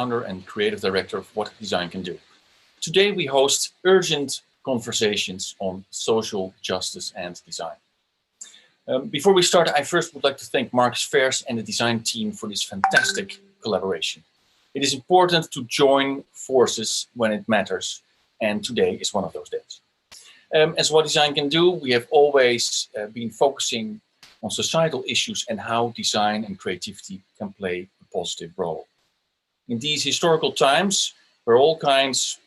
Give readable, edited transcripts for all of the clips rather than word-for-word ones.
founder and creative director of What Design Can Do. Today we host urgent conversations on social justice and design. Before we start, I first would like to thank Marcus Vers and the design team for this fantastic collaboration. It is important to join forces when it matters, and today is one of those days. As What Design Can Do, we have always been focusing on societal issues and how design and creativity can play a positive role. In these historical times, where all kinds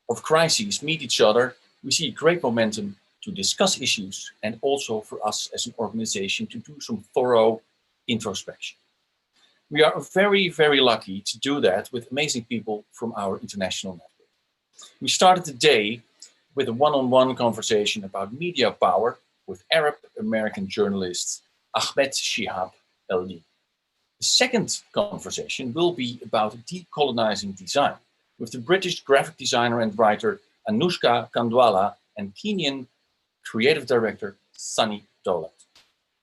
of crises meet each other, we see great momentum to discuss issues and also for us as an organization to do some thorough introspection. We are very, very lucky to do that with amazing people from our international network. We started the day with a one-on-one conversation about media power with Arab-American journalist Ahmed Shihab LD. The second conversation will be about decolonizing design with the British graphic designer and writer Anoushka Khandwala and Kenyan creative director Sunny Dolat.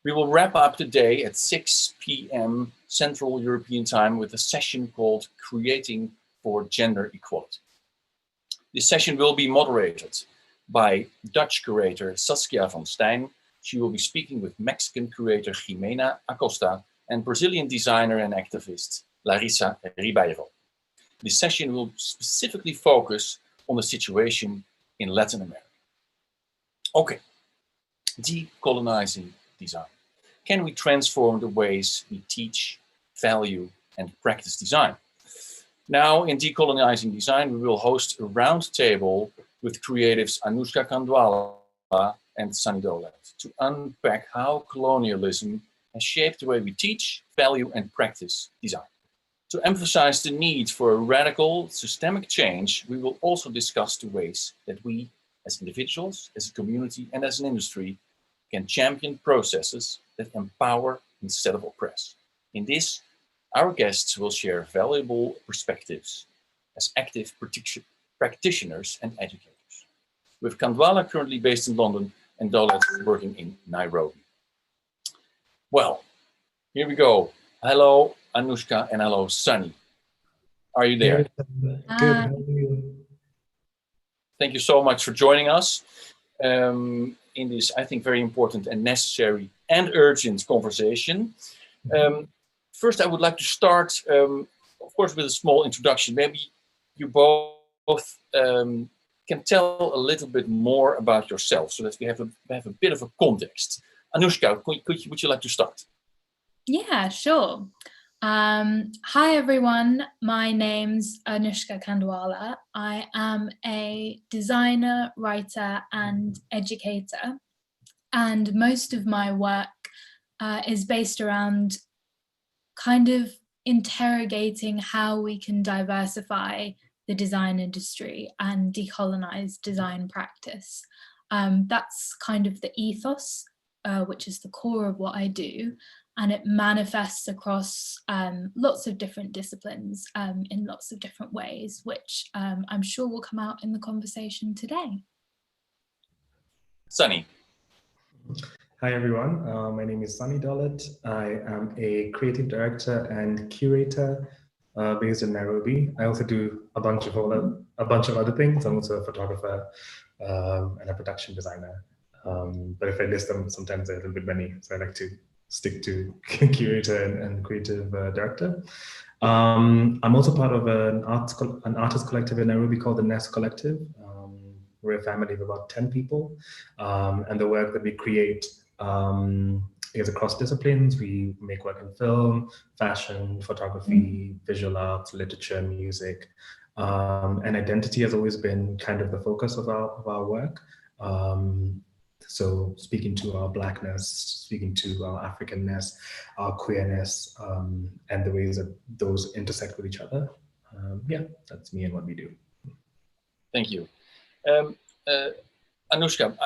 We will wrap up the day at 6 p.m. Central European Time with a session called Creating for Gender Equality. This session will be moderated by Dutch curator Saskia van Stijn. She will be speaking with Mexican curator Jimena Acosta and Brazilian designer and activist Larissa Ribeiro. This session will specifically focus on the situation in Latin America. Okay, decolonizing design. Can we transform the ways we teach, value, and practice design? Now, in Decolonizing Design, we will host a roundtable with creatives Anoushka Khandwala and Sunny Dolat to unpack how colonialism has shaped the way we teach, value, and practice design. To emphasize the need for a radical, systemic change, we will also discuss the ways that we, as individuals, as a community, and as an industry, can champion processes that empower instead of oppress. In this, our guests will share valuable perspectives as active practitioners and educators, with Khandwala currently based in London and Dolat working in Nairobi. Well, here we go. Hello, Anoushka, and hello, Sunny. Are you there? Good. How are you? Thank you so much for joining us in this, I think, very important and necessary and urgent conversation. First, I would like to start, of course, with a small introduction. Maybe you both can tell a little bit more about yourself so that we have a bit of a context. Anoushka, would you like to start? Yeah, sure. Hi, everyone. My name's Anoushka Khandwala. I am a designer, writer, and educator. And most of my work is based around kind of interrogating how we can diversify the design industry and decolonize design practice. That's kind of the ethos, which is the core of what I do. And it manifests across lots of different disciplines in lots of different ways, which I'm sure will come out in the conversation today. Sunny. Hi, everyone. My name is Sunny Dolat. I am a creative director and curator based in Nairobi. I also do a bunch of other things. I'm also a photographer and a production designer. But if I list them, sometimes they're a little bit many. So I like to stick to curator and creative director. I'm also part of an artist collective in Nairobi called the Nest Collective. We're a family of about 10 people, and the work that we create is across disciplines. We make work in film, fashion, photography, visual arts, literature, music, and identity has always been kind of the focus of our work. So speaking to our Blackness, speaking to our Africanness, our queerness, and the ways that those intersect with each other. Yeah, that's me and what we do. Thank you. Anoushka,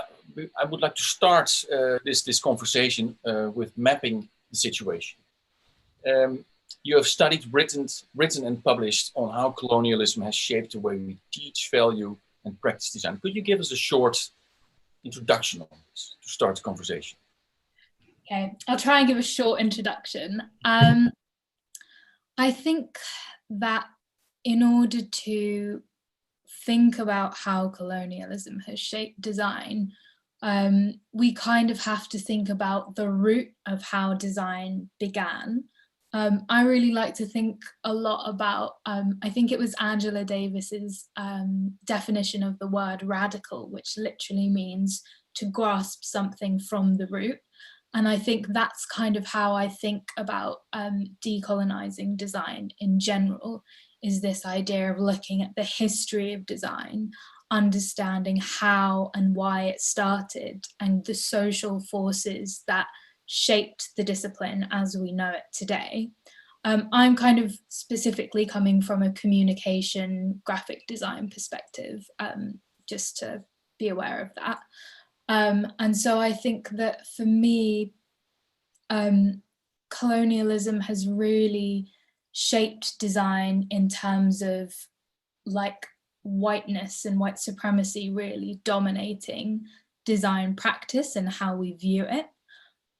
I would like to start this conversation with mapping the situation. You have studied, written and published on how colonialism has shaped the way we teach, value, and practice design. Could you give us a short introduction on this to start the conversation? Okay, I'll try and give a short introduction. I think that in order to think about how colonialism has shaped design, we kind of have to think about the root of how design began. I really like to think a lot about, I think it was Angela Davis's definition of the word radical, which literally means to grasp something from the root. And I think that's kind of how I think about decolonizing design in general, is this idea of looking at the history of design, understanding how and why it started, and the social forces that shaped the discipline as we know it today. I'm kind of specifically coming from a communication graphic design perspective, just to be aware of that. And so I think that for me, colonialism has really shaped design in terms of like whiteness and white supremacy really dominating design practice and how we view it.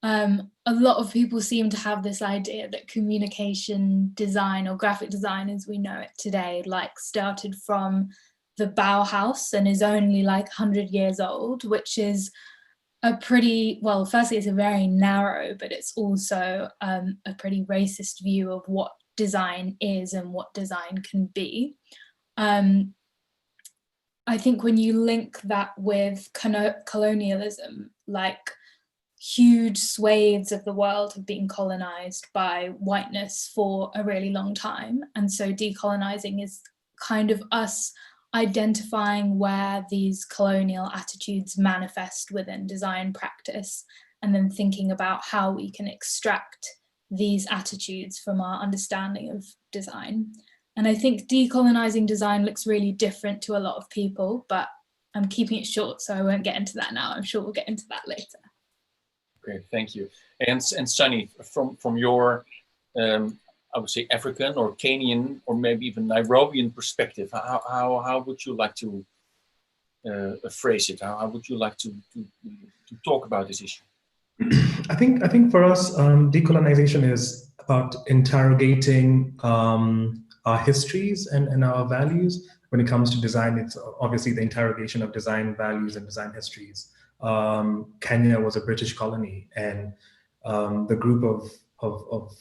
A lot of people seem to have this idea that communication design or graphic design as we know it today like started from the Bauhaus and is only like 100 years old, which is a pretty, well, firstly it's a very narrow, but it's also a pretty racist view of what design is and what design can be. I think when you link that with colonialism, like huge swathes of the world have been colonized by whiteness for a really long time. And so decolonizing is kind of us identifying where these colonial attitudes manifest within design practice, and then thinking about how we can extract these attitudes from our understanding of design. And I think decolonizing design looks really different to a lot of people, but I'm keeping it short, so I won't get into that now. I'm sure we'll get into that later. Great, thank you. And Sunny, from your, I would say African or Kenyan or maybe even Nairobian perspective, how would you like to phrase it? How would you like to talk about this issue? I think for us, decolonization is about interrogating our histories and our values. When it comes to design, it's obviously the interrogation of design values and design histories. Kenya was a British colony, and the group of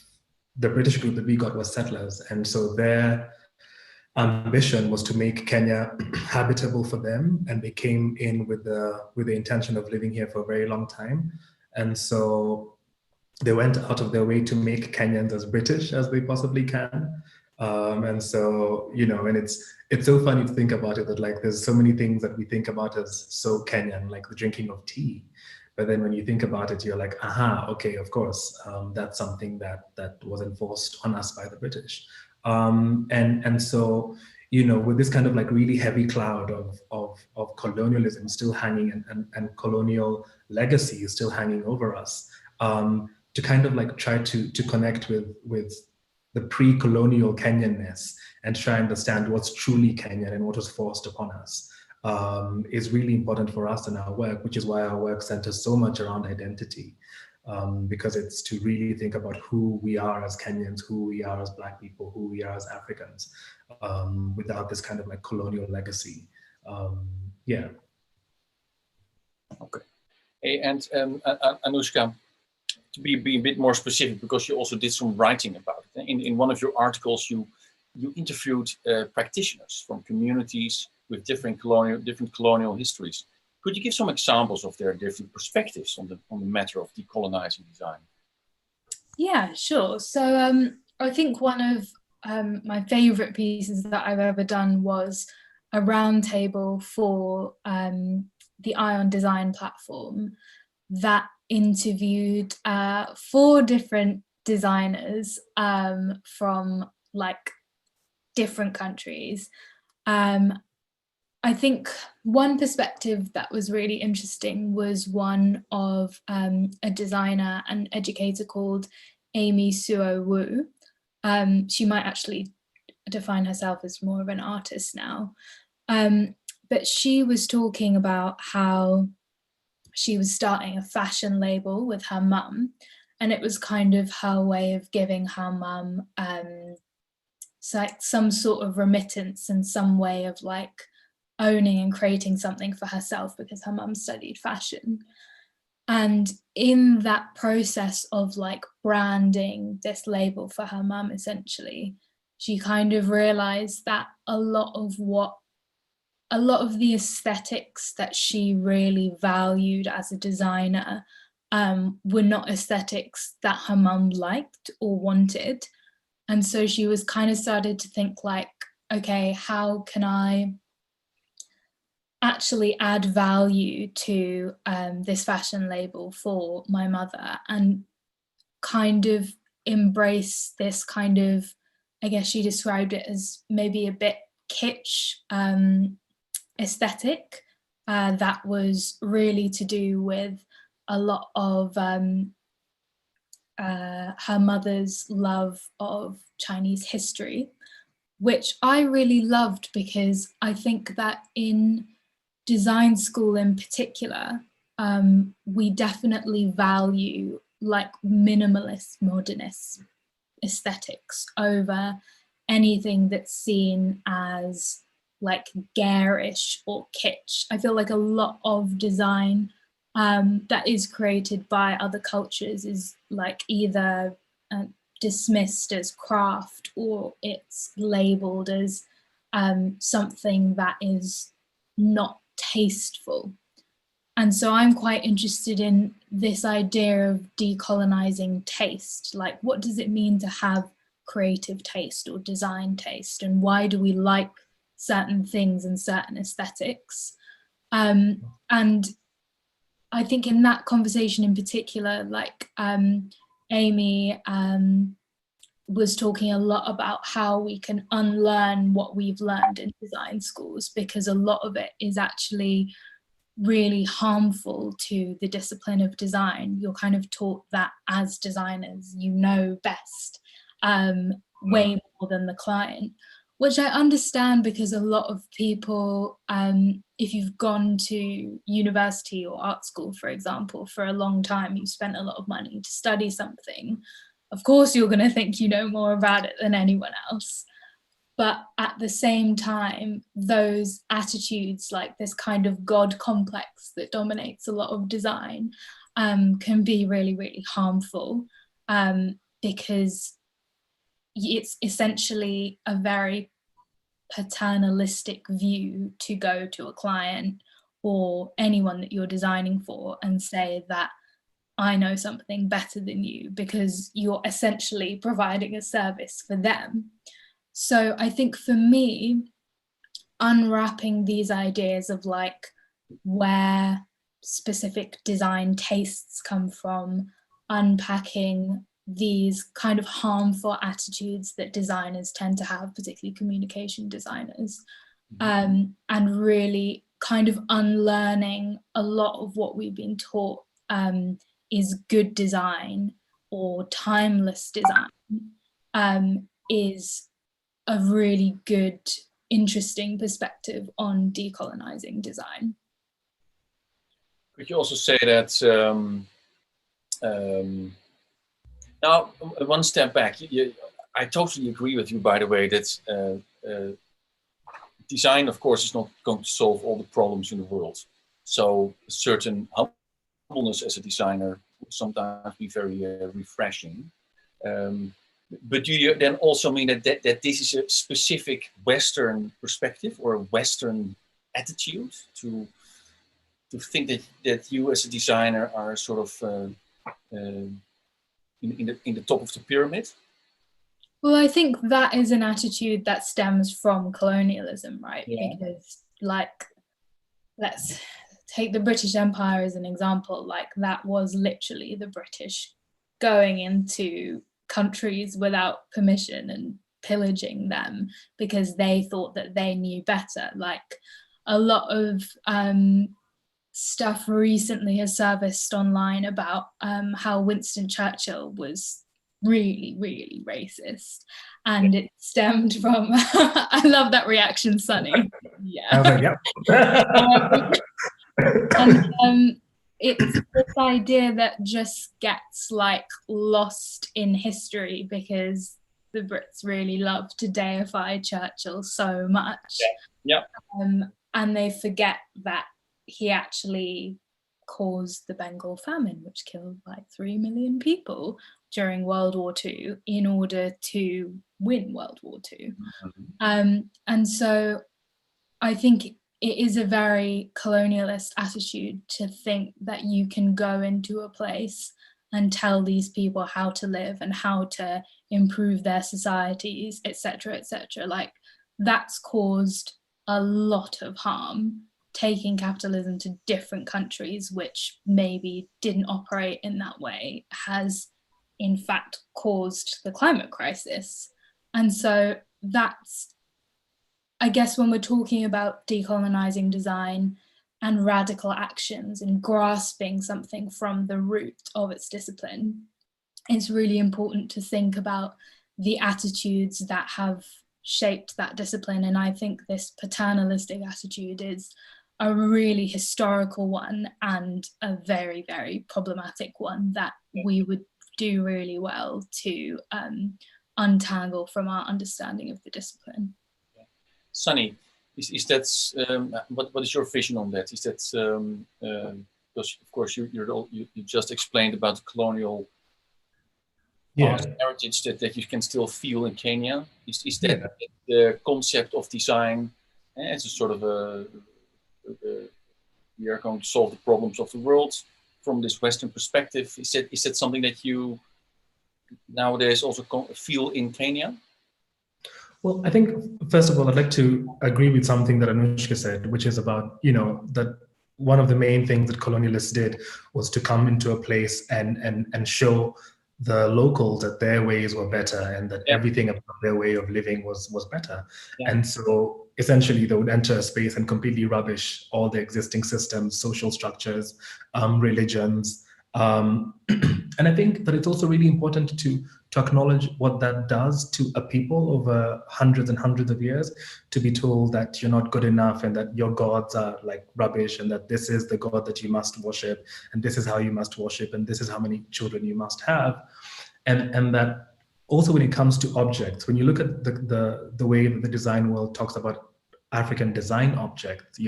the British group that we got was settlers, and so their ambition was to make Kenya habitable for them, and they came in with the intention of living here for a very long time, and so they went out of their way to make Kenyans as British as they possibly can. And so, you know, and it's so funny to think about it, that like there's so many things that we think about as so Kenyan, like the drinking of tea. But then when you think about it, you're like, aha, okay, of course, that's something that was enforced on us by the British. And so, you know, with this kind of like really heavy cloud of colonialism still hanging and colonial legacy is still hanging over us, to kind of like try to connect with the pre-colonial Kenyanness and try and understand what's truly Kenyan and what was forced upon us is really important for us in our work, which is why our work centers so much around identity, because it's to really think about who we are as Kenyans, who we are as Black people, who we are as Africans, without this kind of like colonial legacy. Yeah. Okay. Hey, and Anoushka, to be a bit more specific, because you also did some writing about it. In one of your articles, you interviewed practitioners from communities with different colonial histories. Could you give some examples of their different perspectives on the matter of decolonizing design? Yeah, sure. So I think one of my favorite pieces that I've ever done was a roundtable for the Ion Design platform that interviewed 4 different designers from like different countries. I think one perspective that was really interesting was one of a designer and educator called Amy Suo Wu. She might actually define herself as more of an artist now. But she was talking about how she was starting a fashion label with her mum, and it was kind of her way of giving her mum like some sort of remittance and some way of like owning and creating something for herself, because her mum studied fashion. And in that process of like branding this label for her mum, essentially, she kind of realized that a lot of the aesthetics that she really valued as a designer were not aesthetics that her mum liked or wanted. And so she was kind of started to think like, okay, how can I actually add value to this fashion label for my mother, and kind of embrace this kind of, I guess she described it as maybe a bit kitsch aesthetic that was really to do with a lot of her mother's love of Chinese history, which I really loved, because I think that in design school in particular, we definitely value like minimalist modernist aesthetics over anything that's seen as like garish or kitsch. I feel like a lot of design that is created by other cultures is like either dismissed as craft, or it's labeled as something that is not tasteful. And so I'm quite interested in this idea of decolonizing taste. Like, what does it mean to have creative taste or design taste, and why do we like certain things and certain aesthetics? And I think in that conversation in particular, like Amy was talking a lot about how we can unlearn what we've learned in design schools, because a lot of it is actually really harmful to the discipline of design. You're kind of taught that as designers, you know best, way more than the client, which I understand, because a lot of people, if you've gone to university or art school, for example, for a long time, you've spent a lot of money to study something, of course you're going to think you know more about it than anyone else. But at the same time, those attitudes, like this kind of God complex that dominates a lot of design, can be really, really harmful, because it's essentially a very paternalistic view to go to a client or anyone that you're designing for and say that I know something better than you, because you're essentially providing a service for them. So I think for me, unwrapping these ideas of like where specific design tastes come from, unpacking these kind of harmful attitudes that designers tend to have, particularly communication designers, and really kind of unlearning a lot of what we've been taught is good design or timeless design, is a really good, interesting perspective on decolonizing design. Could you also say that, now one step back, I totally agree with you, by the way, that design, of course, is not going to solve all the problems in the world. So a certain humbleness as a designer would sometimes be very refreshing. But do you then also mean that this is a specific Western perspective or a Western attitude to think that you as a designer are sort of in the top of the pyramid? Well, I think that is an attitude that stems from colonialism, right? Yeah. Because, like, let's take the British Empire as an example. Like, that was literally the British going into countries without permission and pillaging them because they thought that they knew better. Like, a lot of stuff recently has surfaced online about how Winston Churchill was really, really racist, and it stemmed from I love that reaction, Sunny. Yeah. I was like, yep. It's this idea that just gets like lost in history because the Brits really love to deify Churchill so much. Yeah. And they forget that he actually caused the Bengal famine, which killed like 3 million people during World War II in order to win World War II. And so I think it is a very colonialist attitude to think that you can go into a place and tell these people how to live and how to improve their societies, etc., etc. Like, that's caused a lot of harm, taking capitalism to different countries which maybe didn't operate in that way has in fact caused the climate crisis. And so that's, I guess, when we're talking about decolonizing design and radical actions and grasping something from the root of its discipline, it's really important to think about the attitudes that have shaped that discipline. And I think this paternalistic attitude is a really historical one and a very, very problematic one that we would do really well to untangle from our understanding of the discipline. Sunny, is that what is your vision on that? Is that because of course you just explained about the colonial heritage that you can still feel in Kenya? Is that the concept of design as a sort of we are going to solve the problems of the world from this Western perspective? Is that something that you nowadays also feel in Kenya? Well, I think, first of all, I'd like to agree with something that Anoushka said, which is about, that one of the main things that colonialists did was to come into a place and show the locals that their ways were better and that everything about their way of living was better. And so essentially they would enter a space and completely rubbish all the existing systems, social structures, religions. And I think that it's also really important to acknowledge what that does to a people over hundreds and hundreds of years, to be told that you're not good enough and that your gods are like rubbish and that this is the God that you must worship and this is how you must worship and this is how many children you must have. And that also when it comes to objects, when you look at the way that the design world talks about African design objects,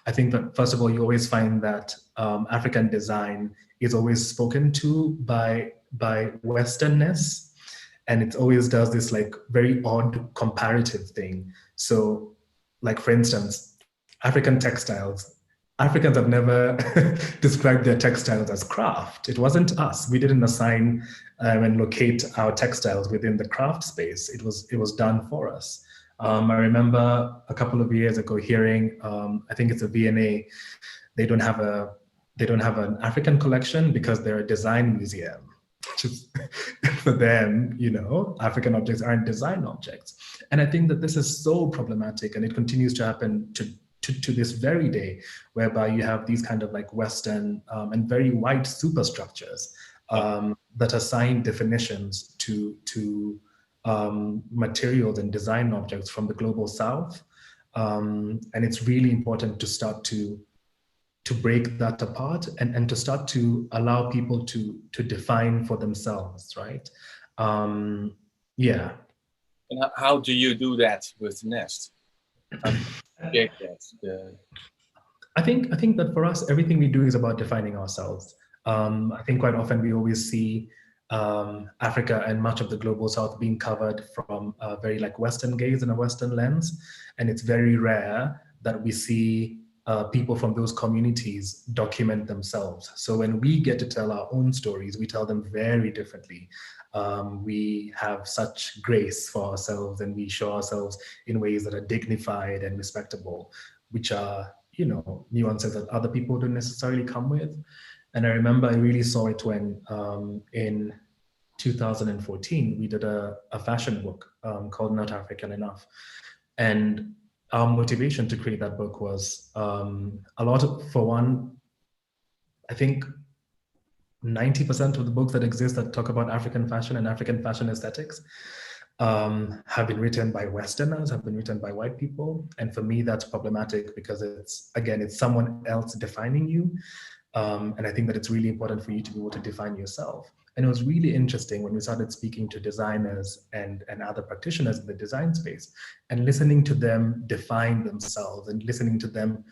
I think that first of all, you always find that African design is always spoken to by Westernness, and it always does this like very odd comparative thing. So like, for instance, African textiles, Africans have never described their textiles as craft. It wasn't us. We didn't assign and locate our textiles within the craft space. It was done for us. I remember a couple of years ago hearing, I think it's a V&A, they don't have an African collection because they're a design museum. Just for them, African objects aren't design objects. And I think that this is so problematic, and it continues to happen to this very day, whereby you have these kind of like Western and very white superstructures that assign definitions to materials and design objects from the global South. And it's really important to start to break that apart and to start to allow people to define for themselves, right? Yeah. And how do you do that with Nest? I think that for us, everything we do is about defining ourselves. I think quite often we always see Africa and much of the global South being covered from a very like Western gaze and a Western lens, and it's very rare that we see people from those communities document themselves. So when we get to tell our own stories, we tell them very differently. We have such grace for ourselves, and we show ourselves in ways that are dignified and respectable, which are, nuances that other people don't necessarily come with. And I remember I really saw it when in 2014, we did a fashion book called Not African Enough. And our motivation to create that book was for one, I think 90% of the books that exist that talk about African fashion and African fashion aesthetics have been written by Westerners, have been written by white people. And for me, that's problematic because it's someone else defining you. And I think that it's really important for you to be able to define yourself. And it was really interesting when we started speaking to designers and other practitioners in the design space and listening to them define themselves and listening to them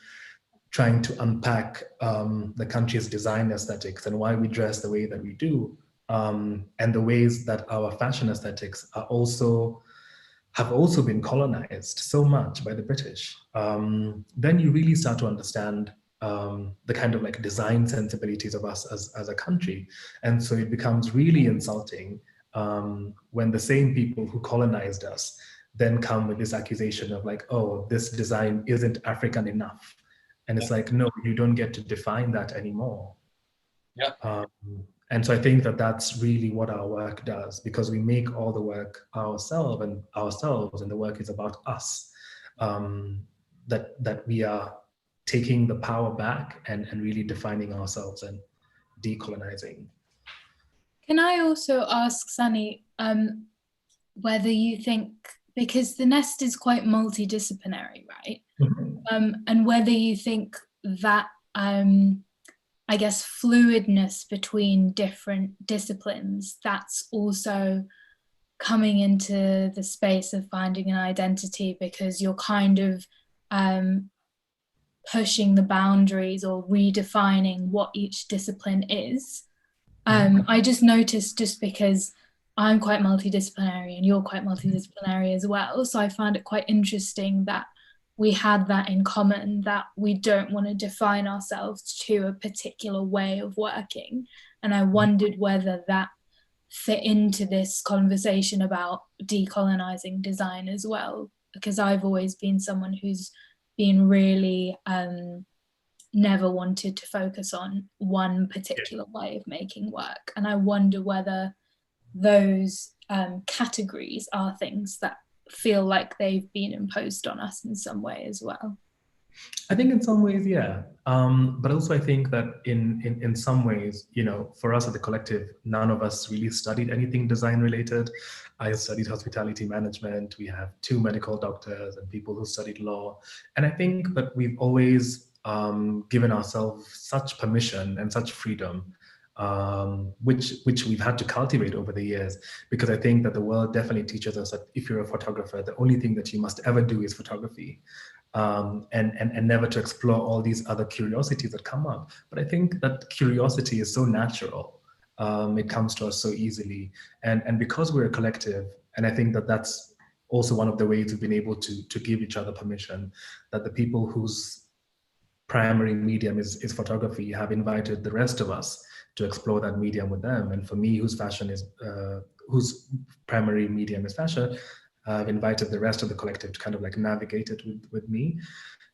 trying to unpack the country's design aesthetics and why we dress the way that we do, and the ways that our fashion aesthetics have also been colonized so much by the British. Then you really start to understand the kind of like design sensibilities of us as a country. And so it becomes really insulting when the same people who colonized us then come with this accusation of like, oh, this design isn't African enough. And it's like, no, you don't get to define that anymore. Yeah. And so I think that that's really what our work does, because we make all the work ourselves, and the work is about us. That we are taking the power back and really defining ourselves and decolonizing. Can I also ask Sunny whether you think, because the nest is quite multidisciplinary, right? Mm-hmm. And whether you think that, I guess, fluidness between different disciplines, that's also coming into the space of finding an identity, because you're kind of pushing the boundaries or redefining what each discipline is. I just noticed, just because I'm quite multidisciplinary and you're quite multidisciplinary as well, so I found it quite interesting that we had that in common, that we don't want to define ourselves to a particular way of working. And I wondered whether that fit into this conversation about decolonizing design as well, because I've always been someone who's been really never wanted to focus on one particular way of making work. And I wonder whether those categories are things that feel like they've been imposed on us in some way as well. I think in some ways, yeah. But also I think that in some ways, you know, for us at the collective, none of us really studied anything design related. I studied hospitality management. We have 2 medical doctors and people who studied law. And I think that we've always given ourselves such permission and such freedom, which we've had to cultivate over the years, because I think that the world definitely teaches us that if you're a photographer, the only thing that you must ever do is photography. And never to explore all these other curiosities that come up. But I think that curiosity is so natural. It comes to us so easily. And because we're a collective, and I think that that's also one of the ways we've been able to give each other permission, that the people whose primary medium is photography have invited the rest of us to explore that medium with them. And for me, whose primary medium is fashion, I've invited the rest of the collective to kind of like navigate it with me.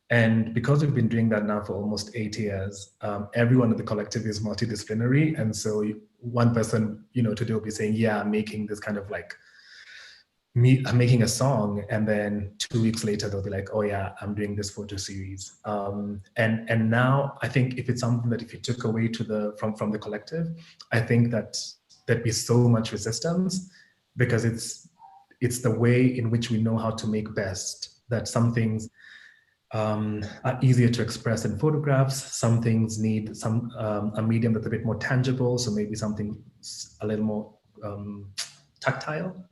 And because we've been doing that now for almost 8 years, everyone in the collective is multidisciplinary. And so one person, you know, today will be saying, yeah, I'm making this kind of like, I'm making a song. And then 2 weeks later, they'll be like, oh yeah, I'm doing this photo series. And now I think if it's something that if you took away from the collective, I think that there'd be so much resistance, because it's the way in which we know how to make best, that some things are easier to express in photographs. Some things need a medium that's a bit more tangible. So maybe something a little more tactile.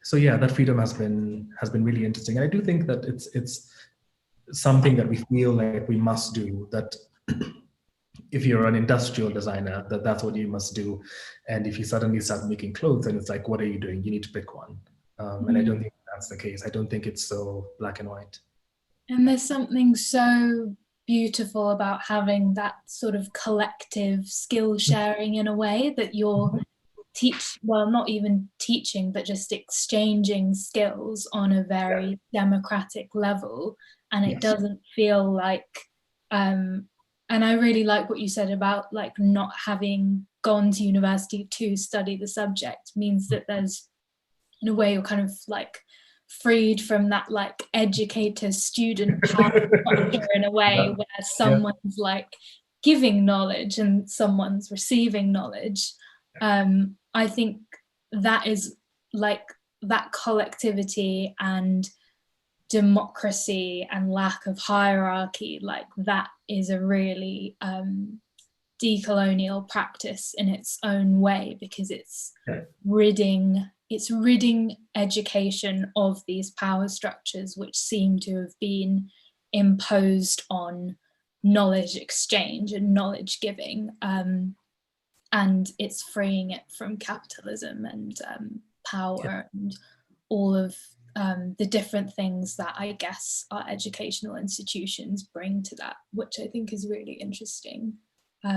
So yeah, that freedom has been really interesting. And I do think that it's something that we feel like we must do, that if you're an industrial designer, that's what you must do. And if you suddenly start making clothes, then it's like, what are you doing? You need to pick one. And I don't think that's the case. I don't think it's so black and white. And there's something so beautiful about having that sort of collective skill sharing in a way, that you're not even teaching, but just exchanging skills on a very democratic level. And it doesn't feel like, and I really like what you said about like not having gone to university to study the subject, means that there's, in a way, you're kind of like freed from that like educator student power structure in a way where someone's like giving knowledge and someone's receiving knowledge. I think that is like that collectivity and democracy and lack of hierarchy, like that is a really decolonial practice in its own way, because it's ridding education of these power structures which seem to have been imposed on knowledge exchange and knowledge giving, and it's freeing it from capitalism and power and all of the different things that I guess our educational institutions bring to that, which I think is really interesting.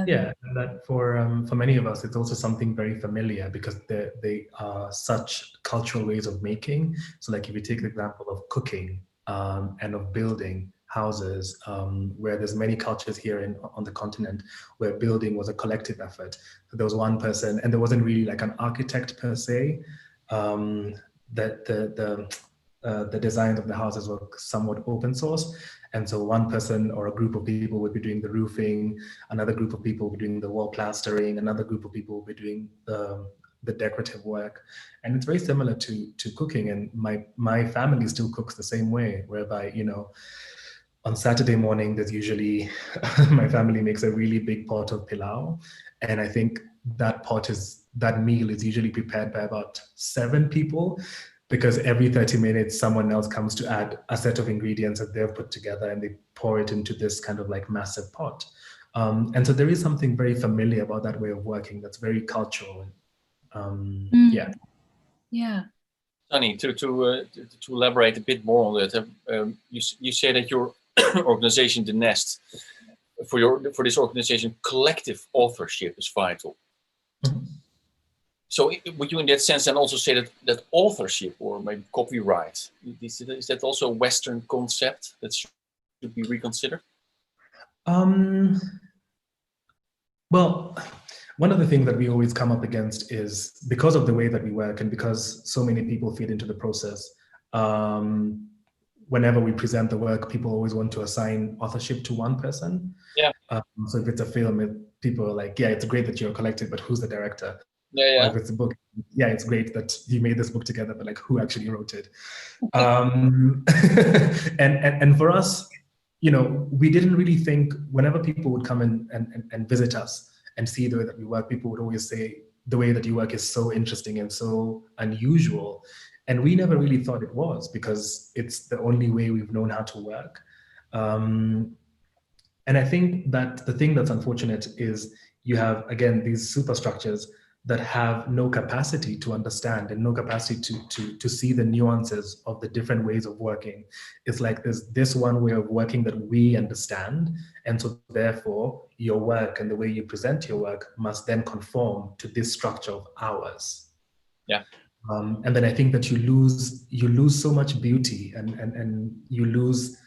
Yeah, and that for many of us, it's also something very familiar because they are such cultural ways of making. So like if you take the example of cooking and of building houses, where there's many cultures here on the continent where building was a collective effort. So there was one person, and there wasn't really like an architect per se. That the designs of the houses were somewhat open source. And so one person or a group of people would be doing the roofing, another group of people would be doing the wall plastering, another group of people would be doing the decorative work. And it's very similar to cooking. And my family still cooks the same way, whereby, you know, on Saturday morning, there's usually, my family makes a really big pot of pilau. And I think that meal is usually prepared by about 7 people, because every 30 minutes, someone else comes to add a set of ingredients that they've put together and they pour it into this kind of like massive pot. And so there is something very familiar about that way of working that's very cultural. Yeah. Yeah. Sunny, to elaborate a bit more on that, you say that your organization, The Nest, for this organization, collective authorship is vital. Mm-hmm. So would you in that sense then also say that authorship or maybe copyright, is that also a Western concept that should be reconsidered? Well, one of the things that we always come up against is, because of the way that we work and because so many people feed into the process, whenever we present the work, people always want to assign authorship to one person. Yeah. So if it's a film, people are like, yeah, it's great that you're a collective, but who's the director? Yeah. Or if it's a book, yeah, it's great that you made this book together, but like, who actually wrote it? And for us, you know, we didn't really think, whenever people would come and visit us and see the way that we work, people would always say, the way that you work is so interesting and so unusual. And we never really thought it was, because it's the only way we've known how to work. And I think that the thing that's unfortunate is you have, again, these superstructures that have no capacity to understand and no capacity to see the nuances of the different ways of working. It's like there's this one way of working that we understand. And so therefore your work and the way you present your work must then conform to this structure of ours. Yeah. And then I think that you lose so much beauty and you lose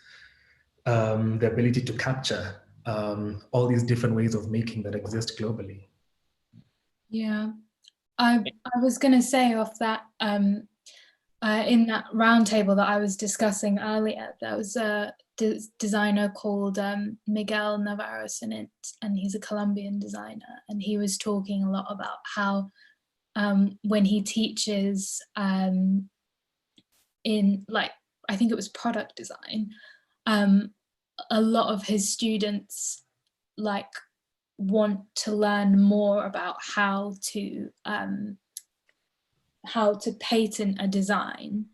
the ability to capture all these different ways of making that exist globally. Yeah, I was going to say off that, in that roundtable that I was discussing earlier, there was a designer called Miguel Navarros in it, and he's a Colombian designer, and he was talking a lot about how when he teaches in, like, I think it was product design, a lot of his students like want to learn more about how to patent a design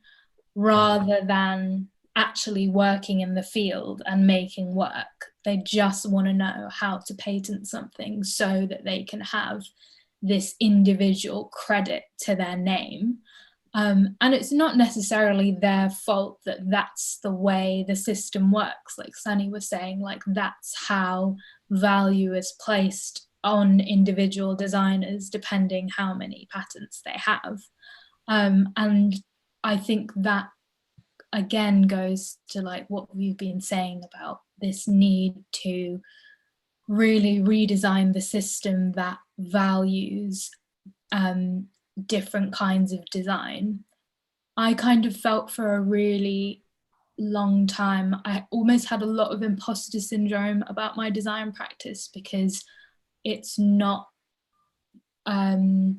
rather than actually working in the field and making work. They just want to know how to patent something so that they can have this individual credit to their name. And it's not necessarily their fault that that's the way the system works. Like Sunny was saying, like that's how value is placed on individual designers depending how many patents they have. And I think that again goes to like what we've been saying about this need to really redesign the system that values different kinds of design. I kind of felt for a really long time, I almost had a lot of imposter syndrome about my design practice because it's not the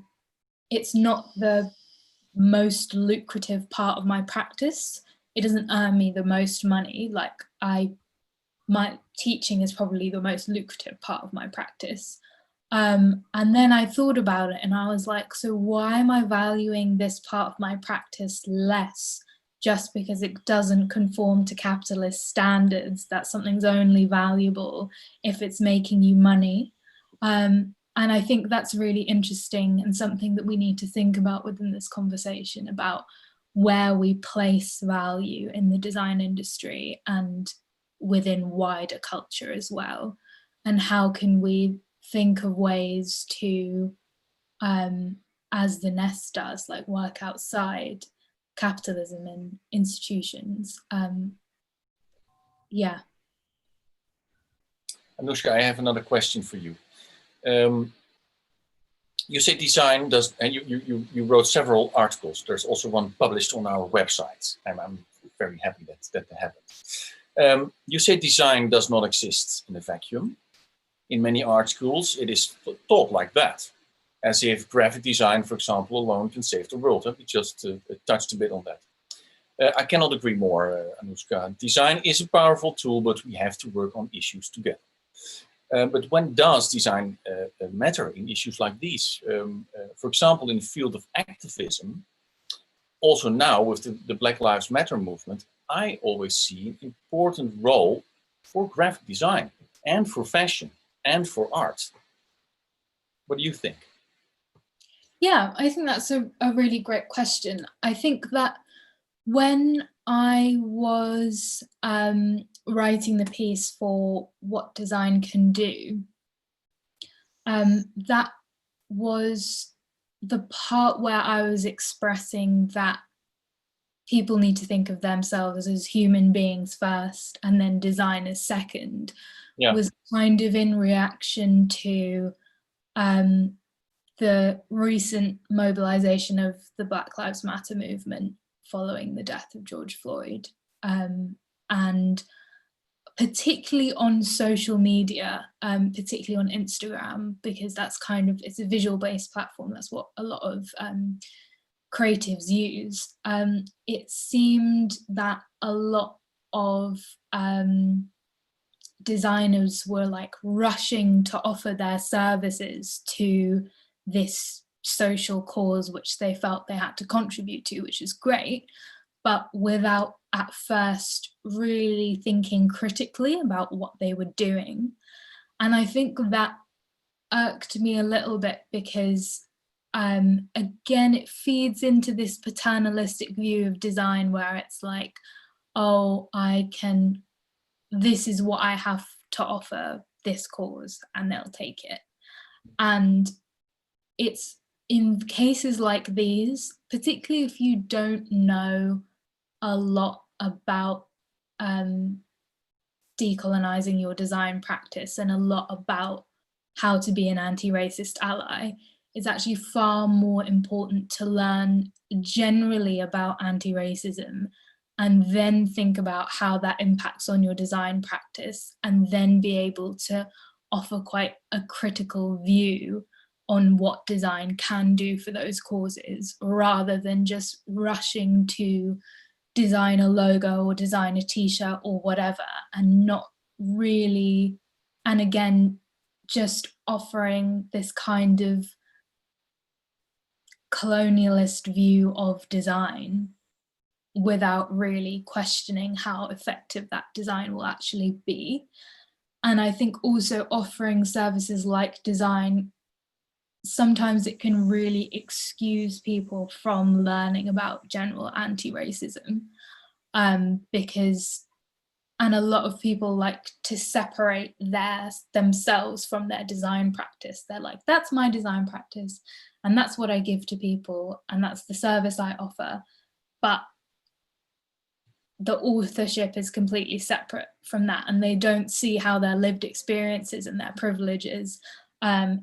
most lucrative part of my practice. It doesn't earn me the most money. Like I my teaching is probably the most lucrative part of my practice. And then I thought about it and I was like, so why am I valuing this part of my practice less just because it doesn't conform to capitalist standards, that something's only valuable if it's making you money? And I think that's really interesting and something that we need to think about within this conversation about where we place value in the design industry and within wider culture as well. And how can we think of ways to, as the Nest does, like work outside capitalism and institutions. Yeah. Anoushka, I have another question for you. You say design does, and you wrote several articles. There's also one published on our website, and I'm very happy that happened. You say design does not exist in a vacuum. In many art schools, it is taught like that, as if graphic design, for example, alone can save the world. We just touched a bit on that. I cannot agree more, Anoushka. Design is a powerful tool, but we have to work on issues together. But when does design matter in issues like these? For example, in the field of activism, also now with the Black Lives Matter movement, I always see an important role for graphic design and for fashion and for art. What do you think? Yeah, I think that's a really great question. I think that when I was writing the piece for What Design Can Do, that was the part where I was expressing that people need to think of themselves as human beings first and then design as second. Yeah. Was kind of in reaction to the recent mobilization of the Black Lives Matter movement following the death of George Floyd. And particularly on social media, particularly on Instagram, because that's kind of, it's a visual-based platform. That's what a lot of creatives use. It seemed that a lot of designers were like rushing to offer their services to this social cause which they felt they had to contribute to, which is great, but without at first really thinking critically about what they were doing. And I think that irked me a little bit because again, it feeds into this paternalistic view of design where it's like, oh, this is what I have to offer this cause and they'll take it. And it's in cases like these, particularly if you don't know a lot about decolonizing your design practice and a lot about how to be an anti-racist ally, it's actually far more important to learn generally about anti-racism and then think about how that impacts on your design practice and then be able to offer quite a critical view on what design can do for those causes, rather than just rushing to design a logo or design a t-shirt or whatever and not really, and again, just offering this kind of colonialist view of design without really questioning how effective that design will actually be. And I think also offering services like design, sometimes it can really excuse people from learning about general anti-racism because, and a lot of people like to separate themselves from their design practice. They're like, that's my design practice and that's what I give to people and that's the service I offer. But the authorship is completely separate from that, and they don't see how their lived experiences and their privileges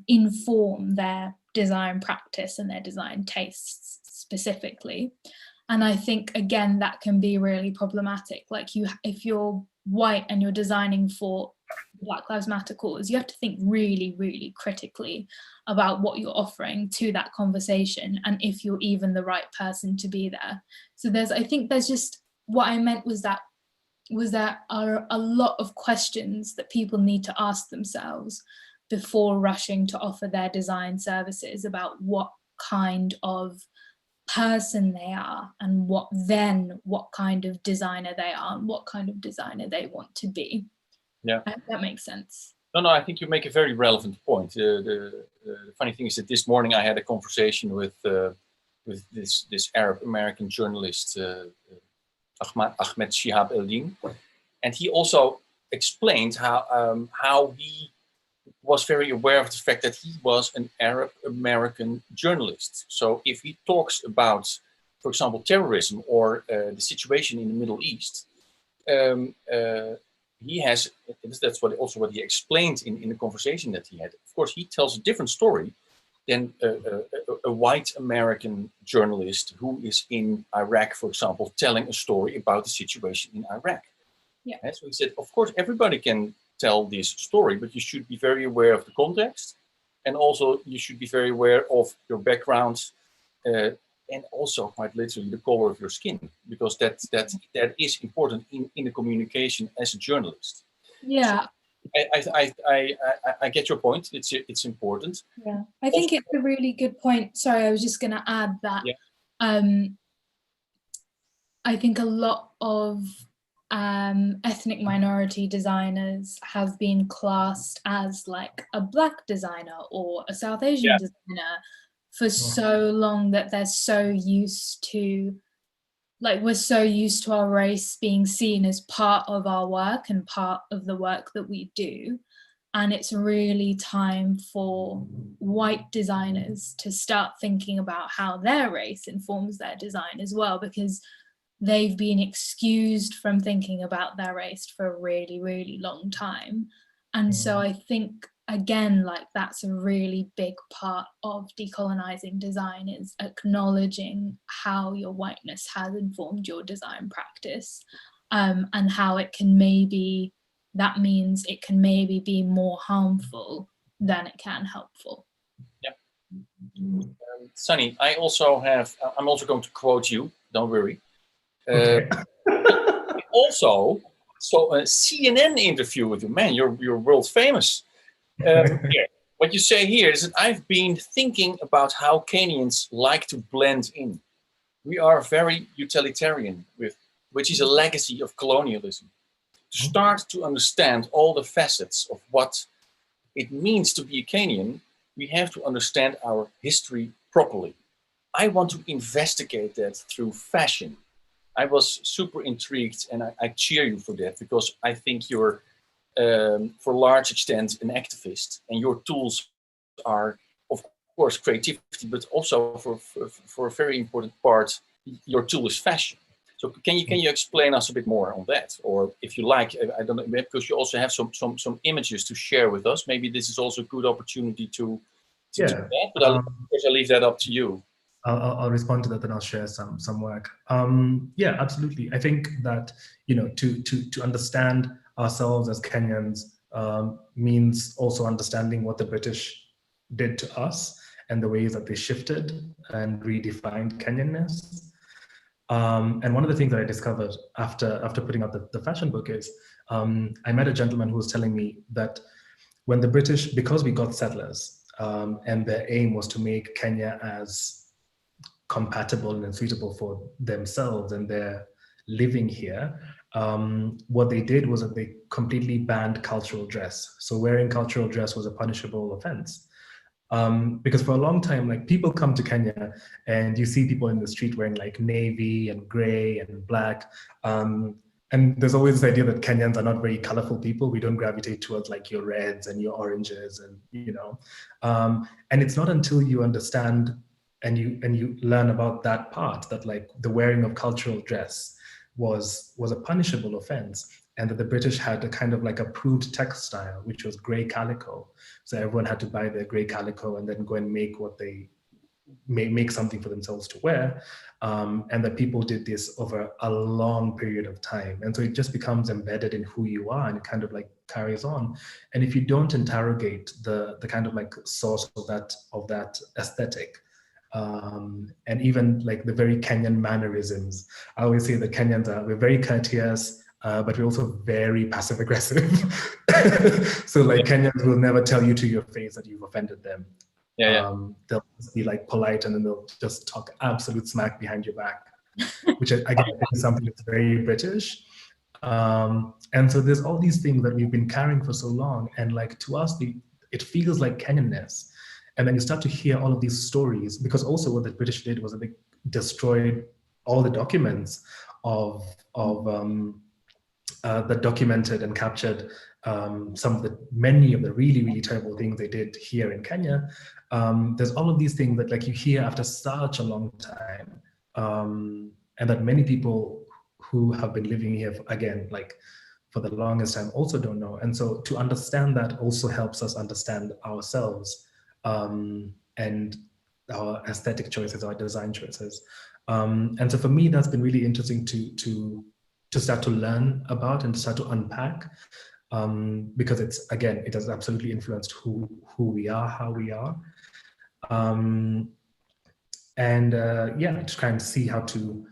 inform their design practice and their design tastes specifically. And I think, again, that can be really problematic. Like if you're white and you're designing for Black Lives Matter cause, you have to think really, really critically about what you're offering to that conversation and if you're even the right person to be there. So I think there's just, what I meant was that there are a lot of questions that people need to ask themselves before rushing to offer their design services about what kind of person they are and what kind of designer they are and what kind of designer they want to be. Yeah, I hope that makes sense. No, I think you make a very relevant point. The funny thing is that this morning I had a conversation with this Arab American journalist, Ahmed Shihab Eldin, and he also explained how he was very aware of the fact that he was an Arab American journalist. So if he talks about, for example, terrorism or the situation in the Middle East, he has, that's what he explained in the conversation that he had. Of course, he tells a different story than a white American journalist who is in Iraq, for example, telling a story about the situation in Iraq. Yeah. So he said, of course, everybody can tell this story, but you should be very aware of the context, and also you should be very aware of your background, and also quite literally the color of your skin, because that is important in the communication as a journalist. Yeah. So I get your point. It's important. Yeah, I think it's a really good point. Sorry, I was just going to add that. Yeah. I think a lot of ethnic minority designers have been classed as like a Black designer or a South Asian designer for so long that they're so used to, like, we're so used to our race being seen as part of our work and part of the work that we do. And it's really time for white designers to start thinking about how their race informs their design as well, because they've been excused from thinking about their race for a really, really long time. And so I think, again, like, that's a really big part of decolonizing design, is acknowledging how your whiteness has informed your design practice, and how it can maybe, that means it can maybe be more harmful than it can helpful. Yeah. Sunny, I'm also going to quote you, don't worry. Okay. Also, so a CNN interview with you, man, you're world famous. Here, what you say here is that I've been thinking about how Kenyans like to blend in. We are very utilitarian, which is a legacy of colonialism. To start to understand all the facets of what it means to be a Kenyan, we have to understand our history properly. I want to investigate that through fashion. I was super intrigued, and I cheer you for that, because I think you're, for a large extent, an activist, and your tools are, of course, creativity, but also for a very important part, your tool is fashion. So can you explain us a bit more on that, or if you like, I don't know, because you also have some images to share with us. Maybe this is also a good opportunity to do that. But I'll leave that up to you. I'll respond to that, and I'll share some work. Yeah, absolutely. I think that, you know, to understand ourselves as Kenyans means also understanding what the British did to us and the ways that they shifted and redefined Kenyanness. And one of the things that I discovered after putting out the fashion book is I met a gentleman who was telling me that when the British, because we got settlers, and their aim was to make Kenya as compatible and suitable for themselves and their living here, what they did was that they completely banned cultural dress. So wearing cultural dress was a punishable offense. Because for a long time, like, people come to Kenya and you see people in the street wearing like navy and gray and black. And there's always this idea that Kenyans are not very colorful people. We don't gravitate towards like your reds and your oranges, and, you know, and it's not until you understand and you learn about that part, that like the wearing of cultural dress was a punishable offense, and that the British had a kind of like approved textile, which was gray calico. So everyone had to buy their gray calico and then go and make what they make something for themselves to wear. And that people did this over a long period of time. And so it just becomes embedded in who you are, and it kind of like carries on. And if you don't interrogate the kind of like source of that aesthetic, and even like the very Kenyan mannerisms, I always say that we're very courteous, but we're also very passive aggressive. So like Kenyans will never tell you to your face that you've offended them. They'll just be like polite, and then they'll just talk absolute smack behind your back, which I think is something that's very British. And so there's all these things that we've been carrying for so long, and like to us, it feels like Kenyanness. And then you start to hear all of these stories, because also what the British did was that they destroyed all the documents of that documented and captured many of the really, really terrible things they did here in Kenya. There's all of these things that like you hear after such a long time, and that many people who have been living here for the longest time also don't know. And so to understand that also helps us understand ourselves, and our aesthetic choices, our design choices. And so for me, that's been really interesting to start to learn about and to start to unpack, because it has absolutely influenced who we are, how we are. To try and see how to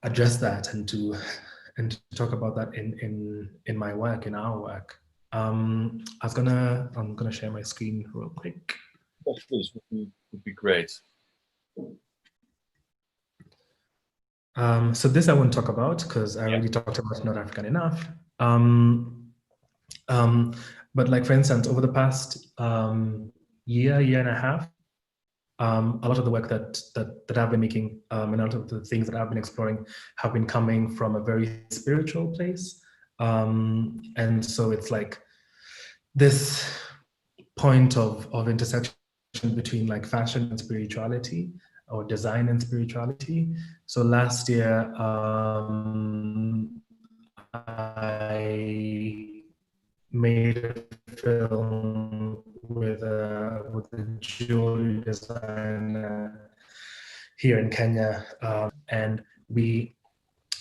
address that and to talk about that in my work, in our work. I'm gonna share my screen real quick. Yes, please, would be great. So this I won't talk about because I already talked about Not African Enough. But like, for instance, over the past year and a half, a lot of the work that I've been making, and a lot of the things that I've been exploring have been coming from a very spiritual place. And so it's like this point of intersection between like fashion and spirituality, or design and spirituality. So last year, I made a film with a jewelry designer here in Kenya, and we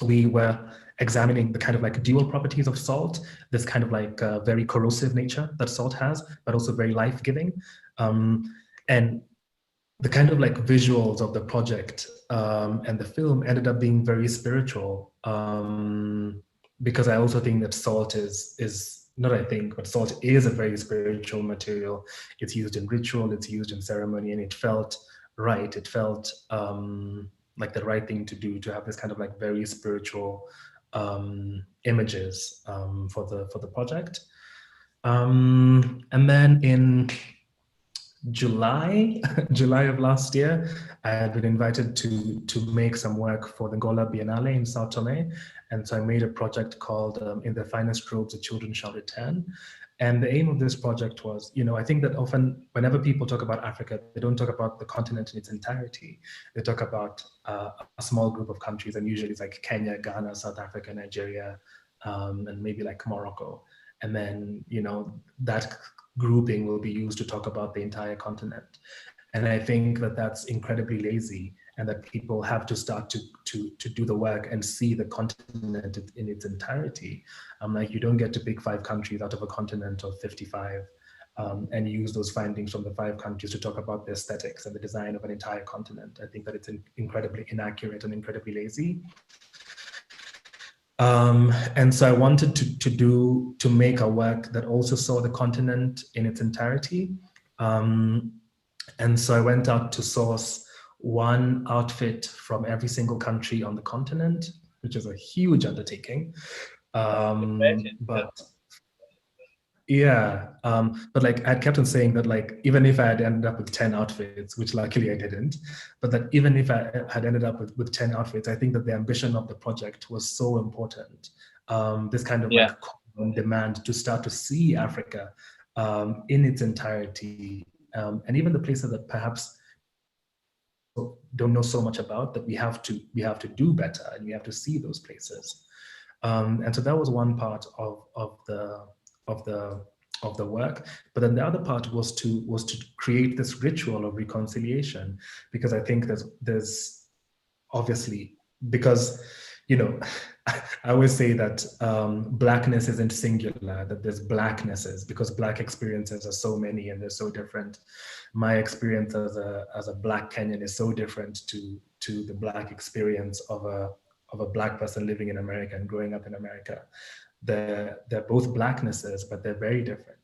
were examining the kind of like dual properties of salt, this kind of like very corrosive nature that salt has, but also very life-giving. And the kind of like visuals of the project and the film ended up being very spiritual, because I also think that salt but salt is a very spiritual material. It's used in ritual, it's used in ceremony, and it felt right. It felt like the right thing to do, to have this kind of like very spiritual images for the project. And then in July of last year, I had been invited to make some work for the Ngola Biennale in Sao Tome. And so I made a project called In the Finest Robes the Children Shall Return. And the aim of this project was, I think that often whenever people talk about Africa, they don't talk about the continent in its entirety. They talk about a small group of countries, and usually it's like Kenya, Ghana, South Africa, Nigeria, and maybe like Morocco. And then, that grouping will be used to talk about the entire continent. And I think that that's incredibly lazy, and that people have to start to do the work and see the continent in its entirety. Like, you don't get to pick 5 countries out of a continent of 55 and use those findings from the 5 countries to talk about the aesthetics and the design of an entire continent. I think that it's incredibly inaccurate and incredibly lazy. And so I wanted to make a work that also saw the continent in its entirety. And so I went out to source one outfit from every single country on the continent, which is a huge undertaking. But like, I kept on saying that, like, even if I had ended up with 10 outfits, which luckily I didn't, but that even if I had ended up with 10 outfits, I think that the ambition of the project was so important. This kind of like demand to start to see Africa in its entirety, and even the places that perhaps don't know so much about, that we have to do better, and we have to see those places. And so that was one part of the work. But then the other part was to create this ritual of reconciliation, because I think there's obviously, because I always say that Blackness isn't singular, that there's Blacknesses, because Black experiences are so many and they're so different. My experience as a Black Kenyan is so different to the Black experience of a Black person living in America and growing up in America. They're both Blacknesses, but they're very different.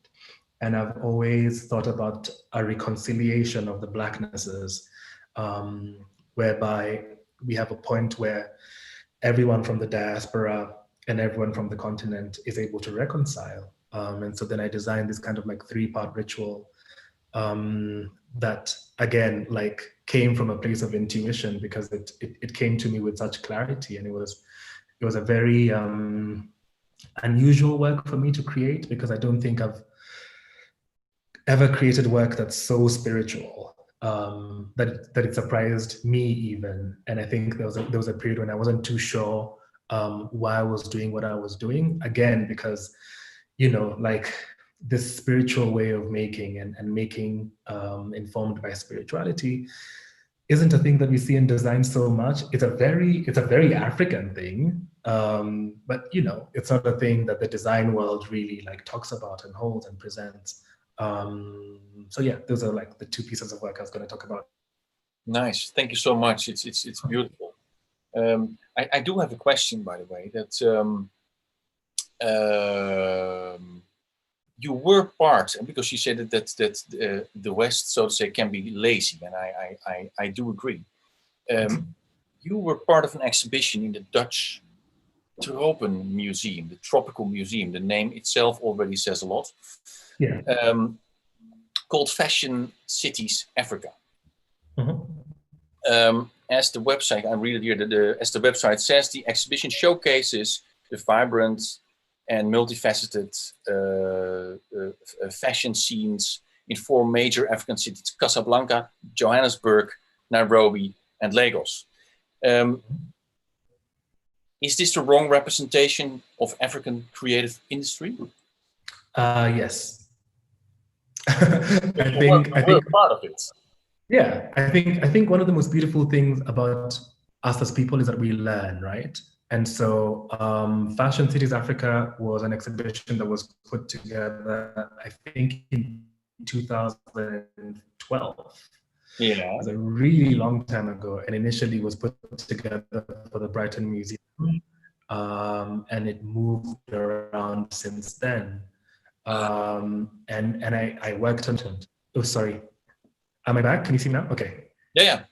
And I've always thought about a reconciliation of the Blacknesses, whereby we have a point where everyone from the diaspora and everyone from the continent is able to reconcile. And so then I designed this kind of like 3-part ritual that again, like came from a place of intuition, because it came to me with such clarity. And it was a very unusual work for me to create, because I don't think I've ever created work that's so spiritual, that it surprised me even. And I think there was a period when I wasn't too sure why I was doing what I was doing, again, because, you know, like this spiritual way of making and making informed by spirituality isn't a thing that we see in design so much. It's a very African thing, but you know, it's not a thing that the design world really like talks about and holds and presents. So yeah, those are like the 2 pieces of work I was going to talk about. Nice, thank you so much. It's beautiful. I do have a question, by the way, that you were part, and because you said that the West, so to say, can be lazy, and I do agree. You were part of an exhibition in the Dutch Tropen Museum, the Tropical Museum. The name itself already says a lot. Yeah. Called Fashion Cities Africa. Mm-hmm. As the website, I read it here, as the website says, the exhibition showcases the vibrant and multifaceted fashion scenes in 4 major African cities: Casablanca, Johannesburg, Nairobi, and Lagos. Is this the wrong representation of African creative industry? Yes. I think we're part of it. Yeah, I think one of the most beautiful things about us as people is that we learn, right? And so Fashion Cities Africa was an exhibition that was put together, I think, in 2012. Yeah. It was a really long time ago, and initially was put together for the Brighton Museum. And it moved around since then. And I worked on it. Oh, sorry. Am I back? Can you see me now? Okay. Yeah.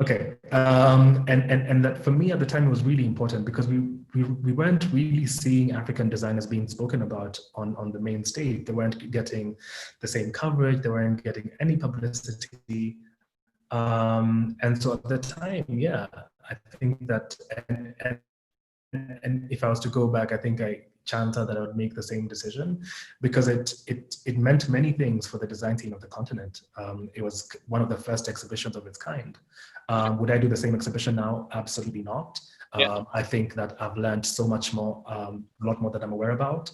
Okay. And that for me at the time it was really important, because we weren't really seeing African designers being spoken about on the main stage. They weren't getting the same coverage. They weren't getting any publicity. And so at the time, yeah, I think that, and if I was to go back, I think chanted that I would make the same decision, because it meant many things for the design scene of the continent. It was one of the first exhibitions of its kind. Would I do the same exhibition now? Absolutely not. I think that I've learned so much more, a lot more that I'm aware about.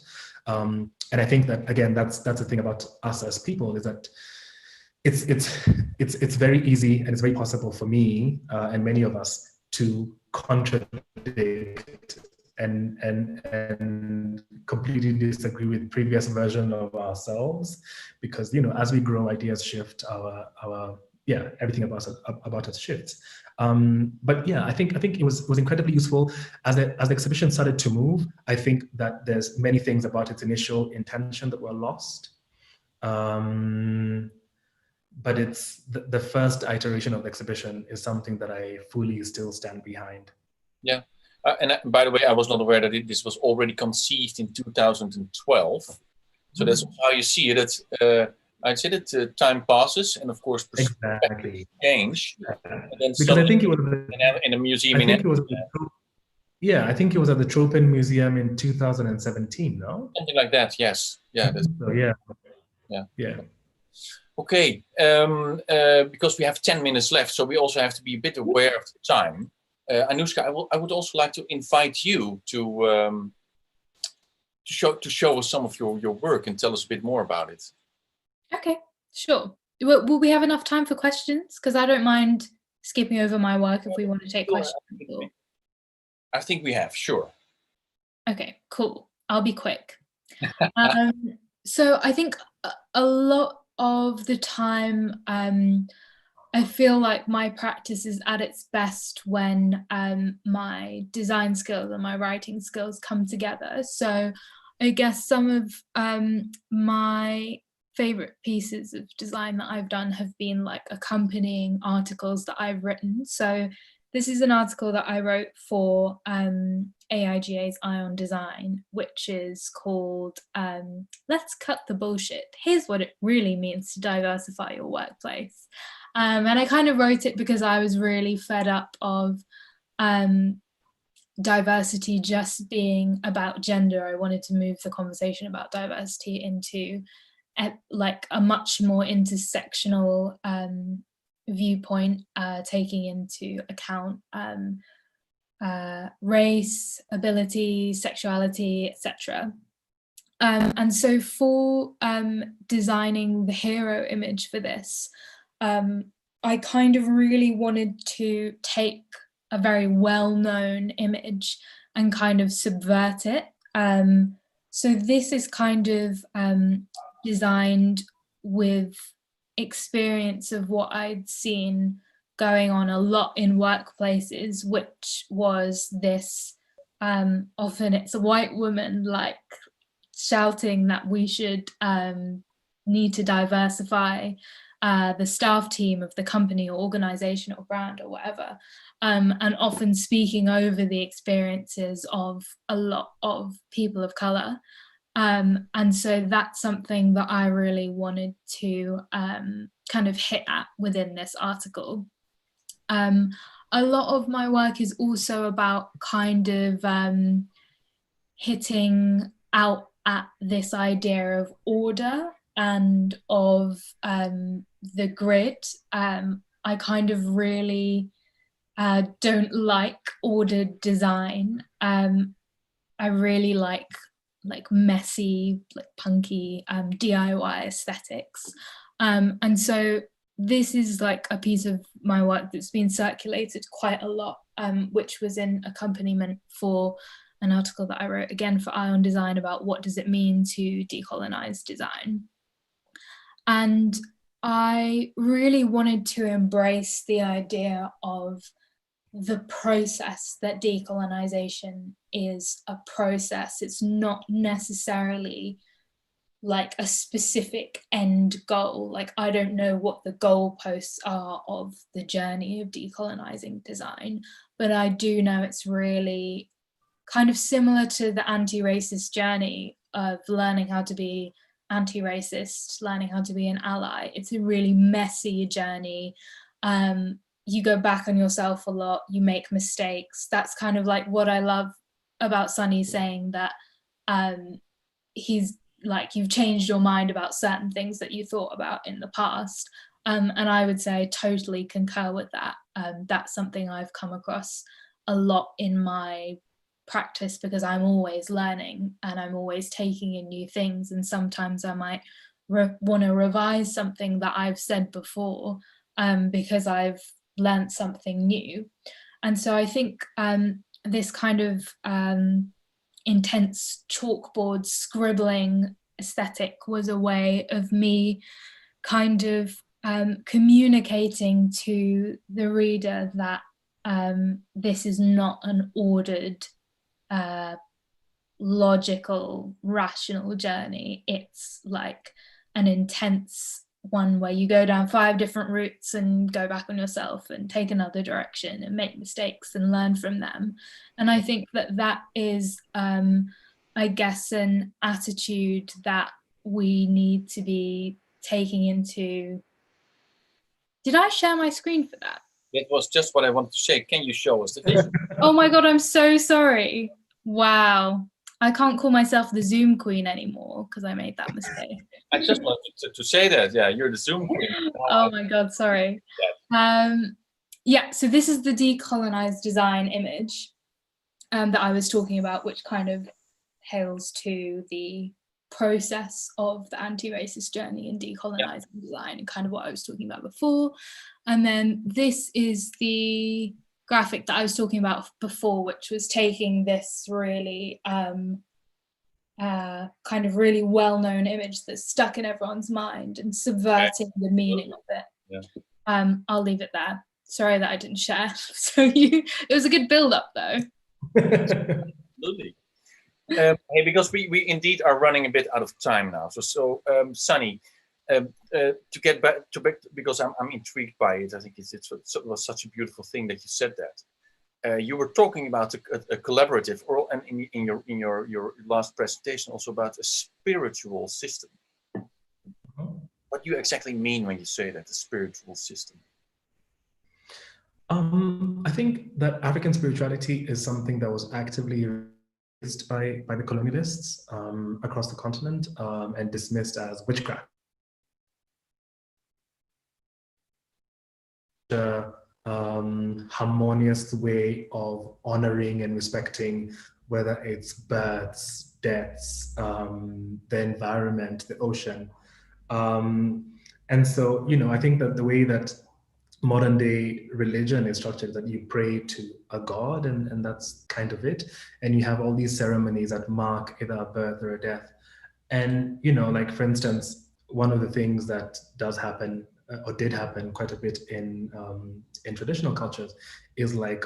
And I think that, again, that's the thing about us as people, is that it's very easy, and it's very possible for me and many of us to contradict and completely disagree with previous version of ourselves, because, you know, as we grow, ideas shift, everything about us shifts. But yeah, I think it was incredibly useful as the exhibition started to move. I think that there's many things about its initial intention that were lost. But it's the first iteration of the exhibition is something that I fully still stand behind. Yeah. And by the way, I was not aware that this was already conceived in 2012. So that's how you see it. I'd say that time passes, and of course, exactly change. And then because I think it was in a museum. I think it was I think it was at the Tropen Museum in 2017. No, something like that. Yes. Yeah. So yeah. Okay. Because we have 10 minutes left, so we also have to be a bit aware of the time. Anoushka, I would also like to invite you to show us some of your work and tell us a bit more about it. Okay, sure. Will we have enough time for questions? Because I don't mind skipping over my work if we want to take questions. I think we have, sure. Okay, cool. I'll be quick. So I think a lot of the time I feel like my practice is at its best when my design skills and my writing skills come together. So I guess some of my favorite pieces of design that I've done have been like accompanying articles that I've written. So this is an article that I wrote for AIGA's Ion Design, which is called Let's Cut the Bullshit. Here's what it really means to diversify your workplace. And I kind of wrote it because I was really fed up of diversity just being about gender. I wanted to move the conversation about diversity into like a much more intersectional viewpoint, taking into account race, ability, sexuality, etc. And so for designing the hero image for this, I kind of really wanted to take a very well-known image and kind of subvert it. So this is kind of designed with experience of what I'd seen going on a lot in workplaces, which was this, often it's a white woman like shouting that we should need to diversify the staff team of the company or organization or brand or whatever, and often speaking over the experiences of a lot of people of color. And so that's something that I really wanted to kind of hit at within this article. A lot of my work is also about kind of hitting out at this idea of order and of the grid. I kind of really don't like ordered design. I really like messy, like punky DIY aesthetics. And so this is like a piece of my work that's been circulated quite a lot, which was in accompaniment for an article that I wrote again for Ion Design about what does it mean to decolonize design. And I really wanted to embrace the idea of the process, that decolonization is a process. It's not necessarily like a specific end goal. Like, I don't know what the goalposts are of the journey of decolonizing design, but I do know it's really kind of similar to the anti-racist journey of learning how to be anti-racist, learning how to be an ally. It's a really messy journey. You go back on yourself a lot, you make mistakes. That's kind of like what I love about Sunny saying that he's like, you've changed your mind about certain things that you thought about in the past. And I would say I totally concur with that. That's something I've come across a lot in my practice because I'm always learning and I'm always taking in new things. And sometimes I might want to revise something that I've said before because I've learned something new. And so I think this kind of intense chalkboard scribbling aesthetic was a way of me kind of communicating to the reader that this is not an ordered, logical, rational journey. It's like an intense one where you go down 5 different routes and go back on yourself and take another direction and make mistakes and learn from them. And I think that that is, I guess, an attitude that we need to be taking into. Did I share my screen for that? It was just what I wanted to say. Can you show us the vision? Oh my God, I'm so sorry. Wow. I can't call myself the Zoom queen anymore because I made that mistake. I just wanted to say that. Yeah, you're the Zoom queen. Oh my God, sorry. Yeah, so this is the decolonized design image that I was talking about, which kind of hails to the process of the anti-racist journey in decolonizing design and kind of what I was talking about before. And then this is the graphic that I was talking about before, which was taking this really kind of really well-known image that's stuck in everyone's mind and subverting the meaning of it. Yeah. I'll leave it there. Sorry that I didn't share. It was a good build up though. Absolutely. Hey, because we indeed are running a bit out of time now. So Sunny, to get back to because I'm intrigued by it. I think it was such a beautiful thing that you said that. You were talking about a collaborative, and in your last presentation also about a spiritual system. What do you exactly mean when you say that, a spiritual system? I think that African spirituality is something that was actively raised by the colonialists across the continent and dismissed as witchcraft. Harmonious way of honoring and respecting, whether it's births, deaths, the environment, the ocean. And so, I think that the way that modern day religion is structured, that you pray to a god and that's kind of it. And you have all these ceremonies that mark either a birth or a death. And, like for instance, one of the things that does happen or did happen quite a bit in traditional cultures is like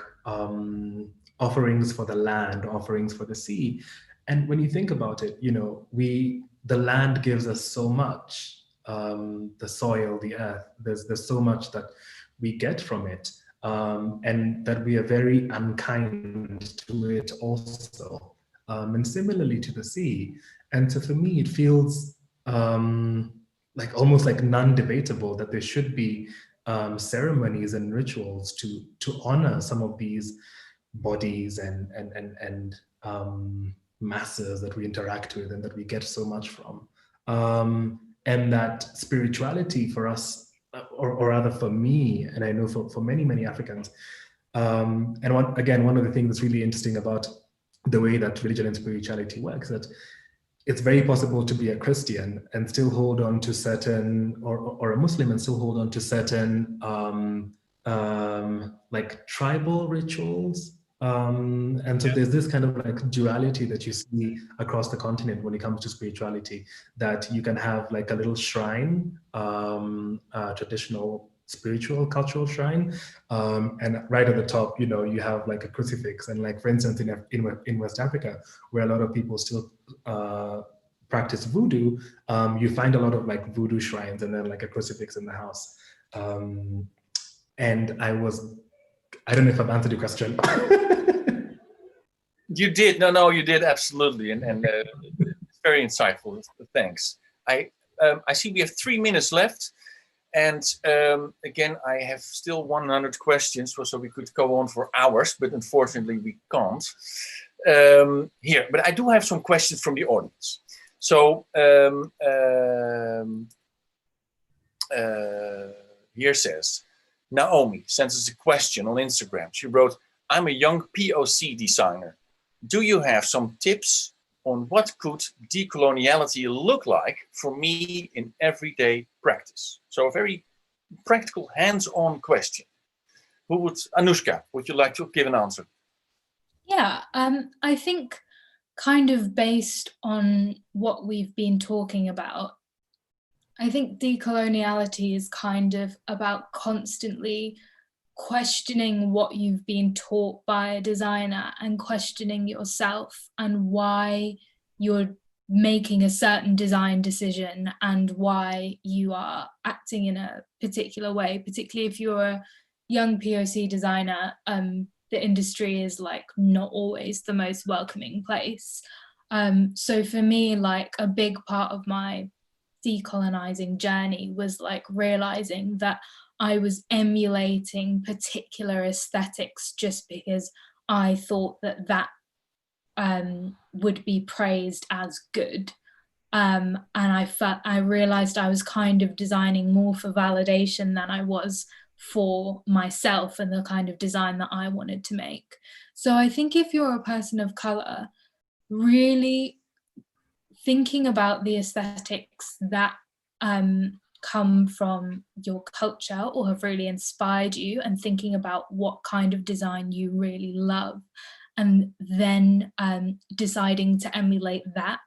offerings for the land, offerings for the sea. And when you think about it, the land gives us so much, the soil, the earth, there's so much that we get from it, and that we are very unkind to it also, and similarly to the sea. And so for me, it feels like almost like non-debatable that there should be ceremonies and rituals to honor some of these bodies and masses that we interact with and that we get so much from, and that spirituality for us, or rather for me, and I know for many Africans, and one of the things that's really interesting about the way that religion and spirituality works, that it's very possible to be a Christian and still hold on to certain, or a Muslim and still hold on to certain like tribal rituals. And so there's this kind of like duality that you see across the continent when it comes to spirituality, that you can have like a little shrine, a traditional spiritual cultural shrine, and right at the top, you have like a crucifix. And like, for instance, in West Africa, where a lot of people still practice voodoo, you find a lot of like voodoo shrines and then like a crucifix in the house. And I don't know if I've answered your question. You did. No, you did, absolutely. And it's very insightful. Thanks. I see we have 3 minutes left. And again, I have still 100 questions, so we could go on for hours, but unfortunately we can't here. But I do have some questions from the audience. So here says, Naomi sends us a question on Instagram. She wrote, I'm a young POC designer. Do you have some tips on what could decoloniality look like for me in everyday practice? So a very practical, hands-on question. Anoushka, would you like to give an answer? Yeah, I think kind of based on what we've been talking about, I think decoloniality is kind of about constantly questioning what you've been taught by a designer and questioning yourself and why you're making a certain design decision and why you are acting in a particular way, particularly if you're a young POC designer. The industry is like not always the most welcoming place. So for me, like a big part of my decolonizing journey was like realizing that I was emulating particular aesthetics just because I thought that would be praised as good. And I realized I was kind of designing more for validation than I was for myself and the kind of design that I wanted to make. So I think if you're a person of color, really thinking about the aesthetics that come from your culture or have really inspired you, and thinking about what kind of design you really love, and then deciding to emulate that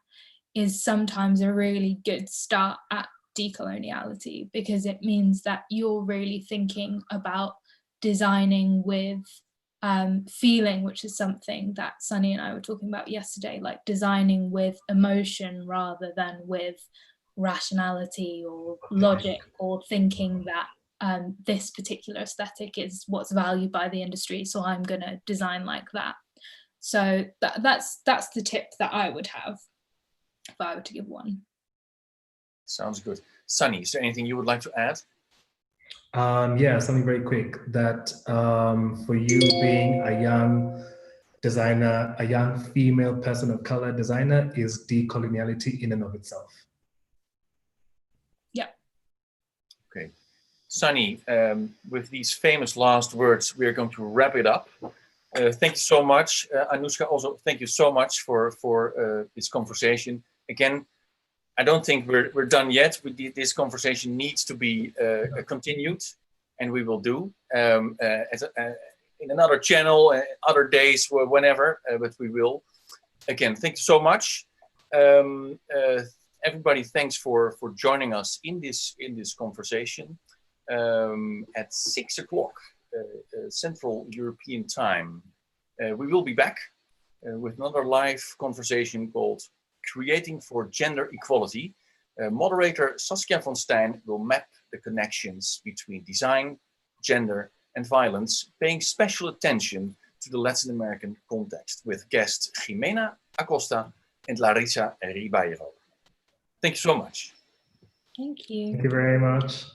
is sometimes a really good start at decoloniality, because it means that you're really thinking about designing with feeling, which is something that Sunny and I were talking about yesterday, like designing with emotion rather than with rationality or logic, or thinking that this particular aesthetic is what's valued by the industry, so I'm going to design like that. So that's the tip that I would have if I were to give one. Sounds good. Sunny, is there anything you would like to add? Yeah, something very quick, that for you being a young designer, a young female person of color designer, is decoloniality in and of itself. Yeah. Okay. Sunny, with these famous last words, we're going to wrap it up. Thank you so much. Anoushka, also thank you so much for this conversation. Again, I don't think we're done yet. This conversation needs to be continued, and we will do in another channel, other days, whenever, but we will. Again, thank you so much. Everybody, thanks for joining us in this conversation at 6 o'clock Central European Time. We will be back with another live conversation called Creating for Gender Equality. Moderator Saskia van Stijn will map the connections between design, gender, and violence, paying special attention to the Latin American context with guests Jimena Acosta and Larissa Ribeiro. Thank you so much. Thank you. Thank you very much.